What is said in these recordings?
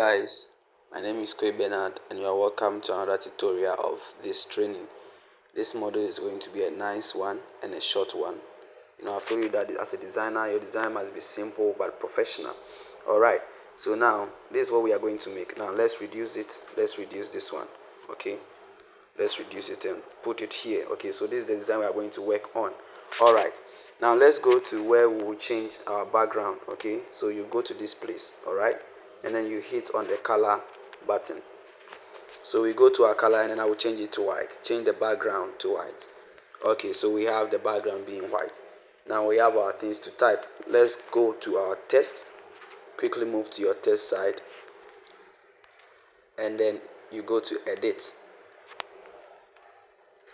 Guys, my name is Kwe Bernard and you are welcome to another tutorial of this training. This model is going to be a nice one and a short one. I've told you that as a designer, your design must be simple but professional. Alright, so now this is what we are going to make. Now let's reduce it. Let's reduce this one. Okay, let's reduce it and put it here. Okay, so this is the design we are going to work on. Alright, now let's go to where we will change our background. Okay, so you go to this place. Alright, and then you hit on the color button. So we go to our color and then I will change it to white. Change the background to white. Okay, so we have the background being white. Now we have our things to type. Let's go to our text. Quickly move to your text side and then you go to edit.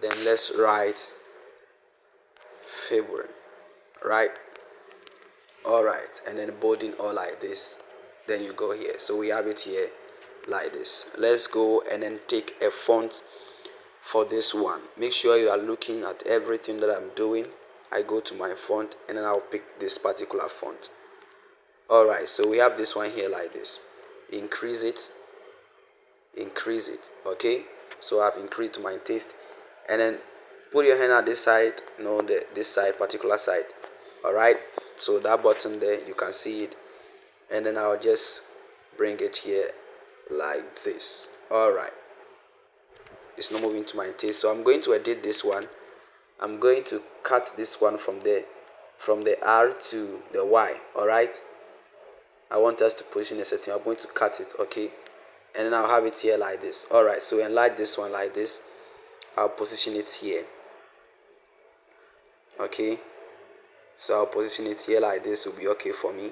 Then let's write February, right? Alright, and then bolding all like this. Then you go here. So we have it here like this. Let's go and then take a font for this one. Make sure you are looking at everything that I'm doing. I go to my font and then I'll pick this particular font. Alright, so we have this one here like this. Increase it. Okay, so I've increased to my taste. And then put your hand at this side, this side, particular side. Alright, so that button there, you can see it. And then I'll just bring it here like this. Alright, it's not moving to my taste, so I'm going to edit this one. I'm going to cut this one from the R to the Y. Alright, I want us to position a setting. I'm going to cut it. Okay, and then I'll have it here like this. Alright, so enlarge this one like this. I'll position it here. Okay, so I'll position it here like this. Will be okay for me.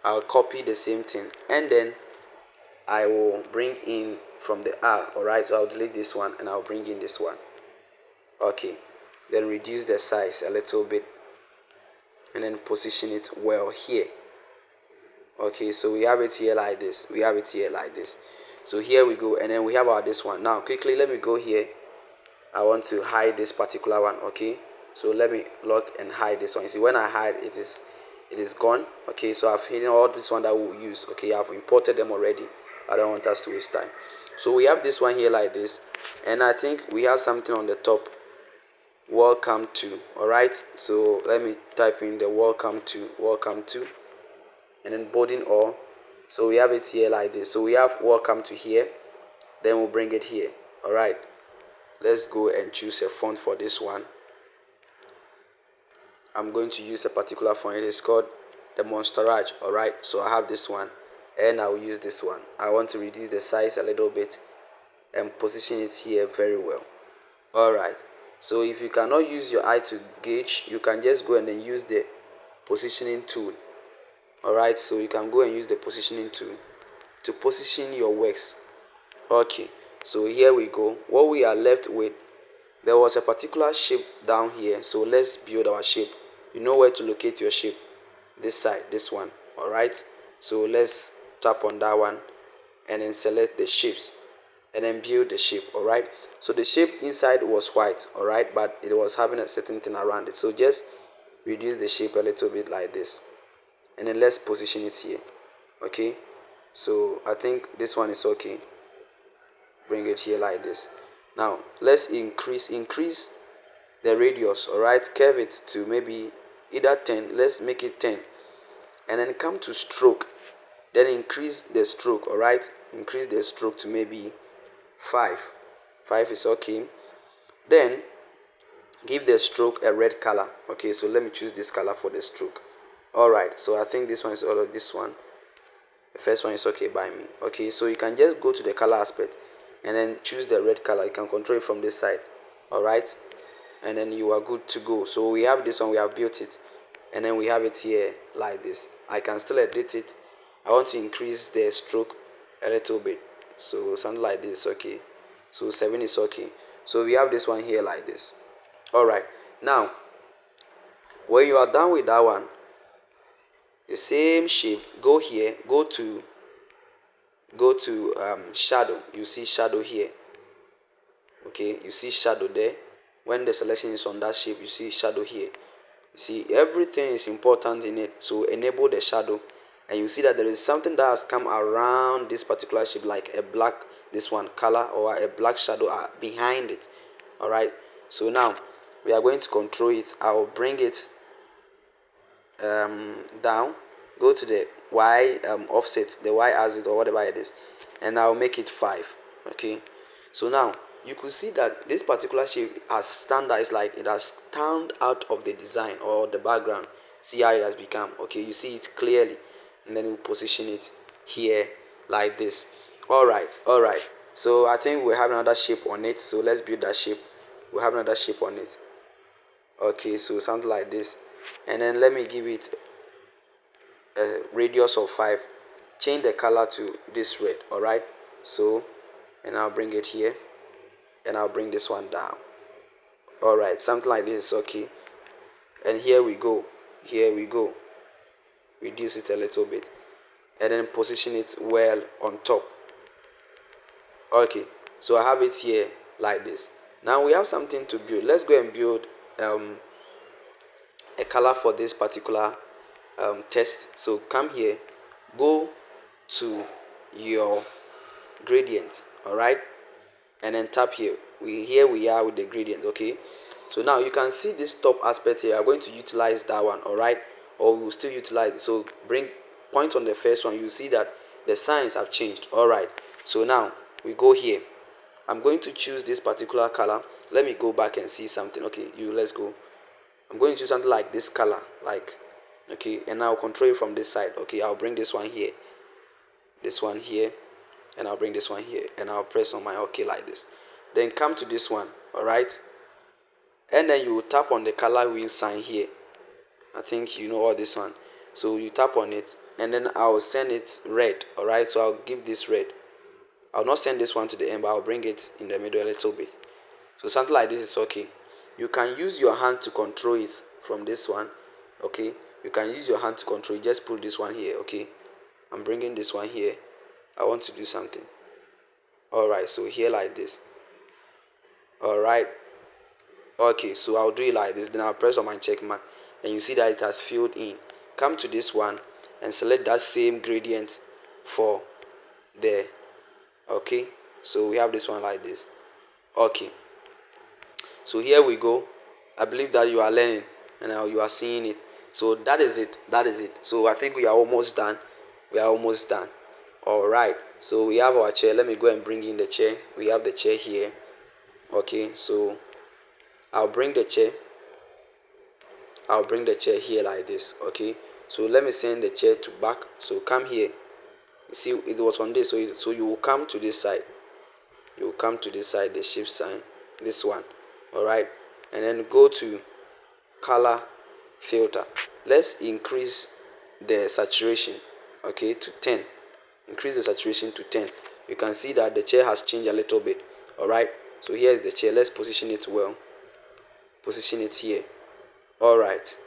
I'll copy the same thing and then I will bring in from the R. Alright, so I'll delete this one and I'll bring in this one. Okay, then reduce the size a little bit and then position it well here. Okay, so we have it here like this. So here we go, and then we have our this one. Now quickly let me go here. I want to hide this particular one. Okay, so let me lock and hide this one. You see, when I hide it is gone. Okay, so I've hidden all this one that we'll use. Okay, I've imported them already. I don't want us to waste time. So we have this one here like this, and I think we have something on the top. Welcome to. Alright, so let me type in the welcome to, and then bolding all. So we have it here like this. So we have welcome to here, then we'll bring it here. Alright, let's go and choose a font for this one. I'm going to use a particular font. It is called the Monsterage. Alright, so I have this one and I will use this one. I want to reduce the size a little bit and position it here very well. Alright, so if you cannot use your eye to gauge, you can just go and then use the positioning tool. Alright, so you can go and use the positioning tool to position your works. Okay, so here we go. What we are left with, there was a particular shape down here, so let's build our shape. You know where to locate your shape. This side, this one. Alright, so let's tap on that one and then select the shapes and then build the shape. Alright, so the shape inside was white. Alright, but it was having a certain thing around it, so just reduce the shape a little bit like this and then let's position it here. Okay, so I think this one is okay. Bring it here like this. Now let's increase the radius. Alright, curve it to maybe either 10. Let's make it 10 and then come to stroke, then increase the stroke. Alright, increase the stroke to maybe 5 is okay. Then give the stroke a red color. Okay, so let me choose this color for the stroke. Alright, so I think this one is all of this one. The first one is okay by me. Okay, so you can just go to the color aspect and then choose the red color. You can control it from this side. Alright, and then you are good to go. So we have this one, we have built it, and then we have it here like this. I can still edit it. I want to increase the stroke a little bit, so something like this. Okay, so 7 is okay. So we have this one here like this. Alright, now when you are done with that one, the same shape, go here, go to shadow. You see shadow here. Okay, you see shadow there. When the selection is on that shape, you see shadow here. You see, everything is important in it, so enable the shadow and you see that there is something that has come around this particular shape, like a black, this one color, or a black shadow behind it. All right, so now we are going to control it. I'll bring it down, go to the y offset, the y axis or whatever it is, and I'll make it 5. Okay, so now you could see that this particular shape has standardized, like it has stand out of the design or the background. See how it has become. Okay, you see it clearly, and then we'll position it here like this. All right, all right, so I think we have another shape on it, so let's build that shape. We have another shape on it. Okay, so something like this, and then let me give it a radius of 5. Change the color to this red. All right, so, and I'll bring it here, and I'll bring this one down. All right, something like this is okay. And here we go, here we go, reduce it a little bit, and then position it well on top. Okay, so I have it here like this. Now we have something to build. Let's go and build a color for this particular test. So come here, go to your gradient. All right, and then tap here. Here we are with the gradient. Okay, so now you can see this top aspect here. I'm going to utilize that one. All right, or we will still utilize it. So bring point on the first one. You see that the signs have changed. All right, so now we go here. I'm going to choose this particular color. Let me go back and see something. Okay, let's go. I'm going to choose something like this color, like, okay, and I'll control it from this side. Okay, I'll bring this one here, and I'll bring this one here, and I'll press on my OK like this. Then come to this one. All right, and then you will tap on the color wheel sign here. I think you know all this one, so you tap on it, and then I'll send it red. All right, so I'll give this red. I'll not send this one to the end, but I'll bring it in the middle a little bit. So something like this is okay. You can use your hand to control it from this one. Okay, you can use your hand to control it. Just pull this one here. Okay, I'm bringing this one here. I want to do something. All right, so here like this. All right, okay, so I'll do it like this. Then I'll press on my check mark, and you see that it has filled in. Come to this one and select that same gradient for the, okay, so we have this one like this. Okay, so here we go. I believe that you are learning, and now you are seeing it. So that is it, that is it. So I think we are almost done. We are almost done. All right, so we have our chair. Let me go and bring in the chair. We have the chair here. Okay, so I'll bring the chair here like this. Okay, so let me send the chair to back. So come here. You see it was on this, so you will come to this side. You will come to this side, the shape sign, this one. All right, and then go to color filter. Let's increase the saturation, okay, to 10. Increase the saturation to 10. You can see that the chair has changed a little bit. All right, so here is the chair. Let's position it well. Position it here. All right,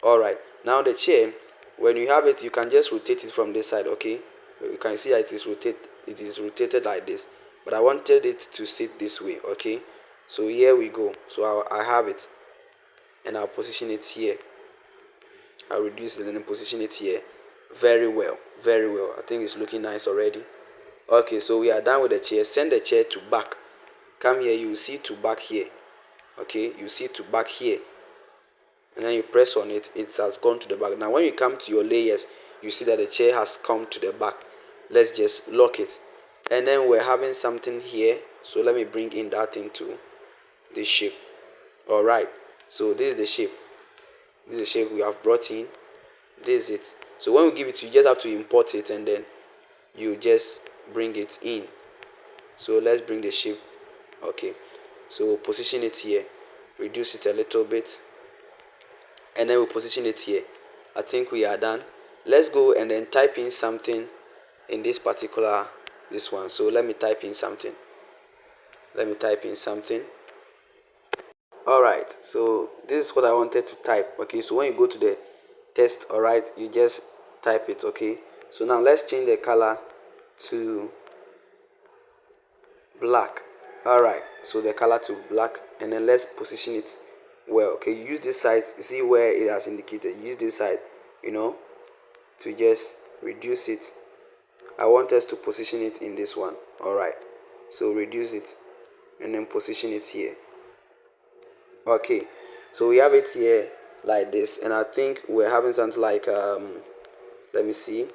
all right. Now the chair, when you have it, you can just rotate it from this side. Okay, you can see that it is rotated like this, but I wanted it to sit this way. Okay, so here we go. So I have it, and I'll position it here. I'll reduce it and then position it here. Very well, very well. I think it's looking nice already. Okay, so we are done with the chair. Send the chair to back. Come here, you see to back here. Okay, you see to back here, and then you press on it. It has gone to the back. Now when you come to your layers, you see that the chair has come to the back. Let's just lock it, and then we're having something here. So let me bring in that thing to this shape. All right, so this is the shape. This is the shape we have brought in. This is it. So when we give it, you just have to import it, and then you just bring it in. So let's bring the shape. Okay, so position it here, reduce it a little bit, and then we'll position it here. I think we are done. Let's go and then type in something in this particular, this one. So let me type in something. All right, so this is what I wanted to type. Okay, so when you go to the test, all right, you just type it. Okay, so now let's change the color to black. All right, so the color to black, and then let's position it well. Okay, you use this side. You see where it has indicated. Use this side, to just reduce it. I want us to position it in this one. Alright, so reduce it and then position it here. Okay, so we have it here like this, and I think we're having something like let me see,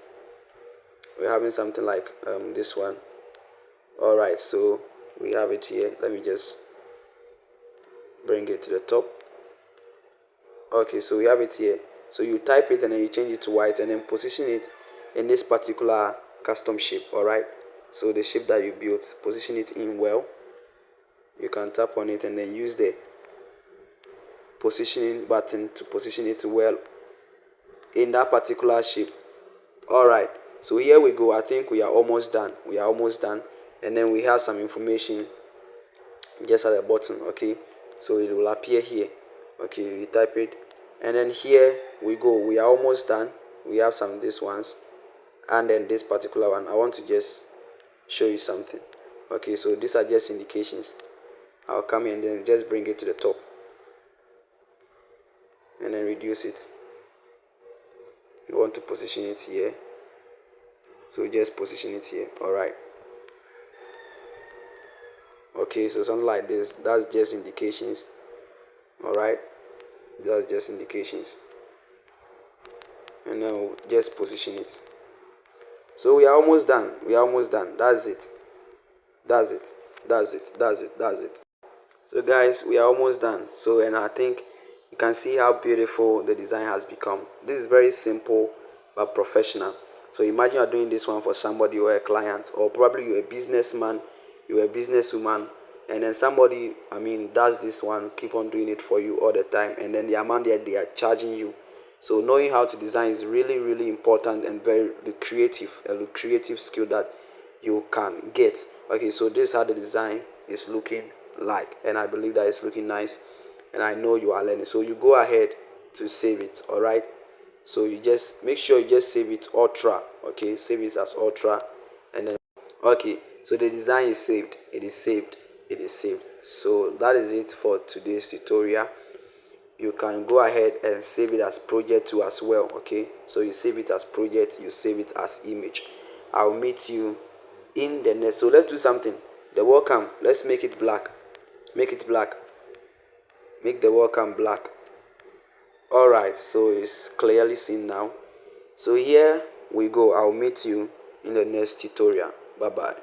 we're having something like this one. Alright, so we have it here. Let me just bring it to the top. Okay, so we have it here. So you type it and then you change it to white and then position it in this particular custom shape. Alright, so the shape that you built, position it in well. You can tap on it and then use the positioning button to position it well in that particular shape. Alright, so here we go. I think we are almost done. We are almost done. And then we have some information just at the bottom. Okay, so it will appear here. Okay, we type it and then here we go. We are almost done. We have some these ones and then this particular one. I want to just show you something. Okay, so these are just indications. I'll come here and then just bring it to the top and then reduce it. You want to position it here, so just position it here. Alright, okay, so something like this. That's just indications. Alright, that's just indications, and then we'll just position it. So we are almost done. We are almost done. That's it. That's it. That's it. That's it. That's it. So guys, we are almost done. So, and I think you can see how beautiful the design has become. This is very simple but professional. So imagine you're doing this one for somebody or a client, or probably you're a businessman, you're a businesswoman, and then somebody, does this one, keep on doing it for you all the time, and then the amount that they are charging you. So knowing how to design is really, really important and very creative skill that you can get. Okay, so this is how the design is looking like, and I believe that it's looking nice, and I know you are learning. So you go ahead to save it. All right, so you just make sure you just save it ultra. Okay, save it as ultra, and then okay, so the design is saved. It is saved. It is saved. So that is it for today's tutorial. You can go ahead and save it as project 2 as well. Okay, so you save it as project, you save it as image. I'll meet you in the next. So let's do something. The welcome, let's make it black. Make it black. Make the welcome black. Alright, so it's clearly seen now. So here we go. I'll meet you in the next tutorial. Bye bye.